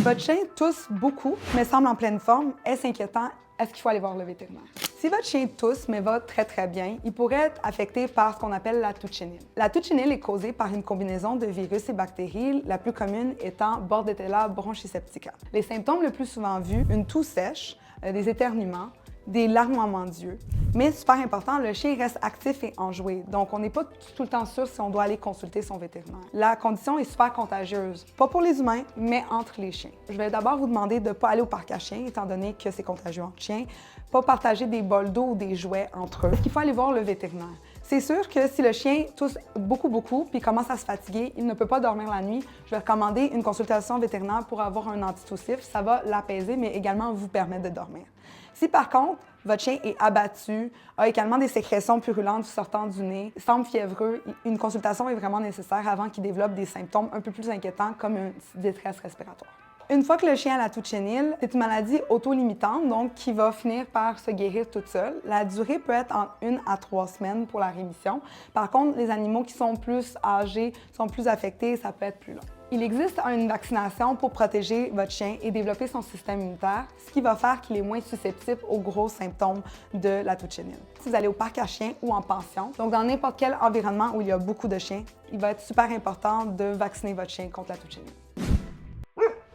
Votre chien tousse beaucoup, mais semble en pleine forme. Est-ce inquiétant? Est-ce qu'il faut aller voir le vétérinaire? Si votre chien tousse, mais va très bien, il pourrait être affecté par ce qu'on appelle la tuchinite. La tuchinite est causée par une combinaison de virus et bactéries, la plus commune étant Bordetella bronchiseptica. Les symptômes le plus souvent vus, une toux sèche, des éternuements, des larmoiements d'yeux. Mais super important, le chien reste actif et enjoué, donc on n'est pas tout le temps sûr si on doit aller consulter son vétérinaire. La condition est super contagieuse, pas pour les humains, mais entre les chiens. Je vais d'abord vous demander de ne pas aller au parc à chiens, étant donné que c'est contagieux entre chiens, pas partager des bols d'eau ou des jouets entre eux. Il faut aller voir le vétérinaire. C'est sûr que si le chien tousse beaucoup puis commence à se fatiguer, il ne peut pas dormir la nuit, je vais recommander une consultation vétérinaire pour avoir un antitoussif. Ça va l'apaiser, mais également vous permettre de dormir. Si par contre, votre chien est abattu, a également des sécrétions purulentes sortant du nez, semble fiévreux, une consultation est vraiment nécessaire avant qu'il développe des symptômes un peu plus inquiétants comme une détresse respiratoire. Une fois que le chien a la tuchinite, c'est une maladie auto-limitante, donc qui va finir par se guérir toute seule. La durée peut être entre 1 à 3 semaines pour la rémission. Par contre, les animaux qui sont plus âgés, sont plus affectés, ça peut être plus long. Il existe une vaccination pour protéger votre chien et développer son système immunitaire, ce qui va faire qu'il est moins susceptible aux gros symptômes de la tuchinite. Si vous allez au parc à chiens ou en pension, donc dans n'importe quel environnement où il y a beaucoup de chiens, il va être super important de vacciner votre chien contre la tuchinite.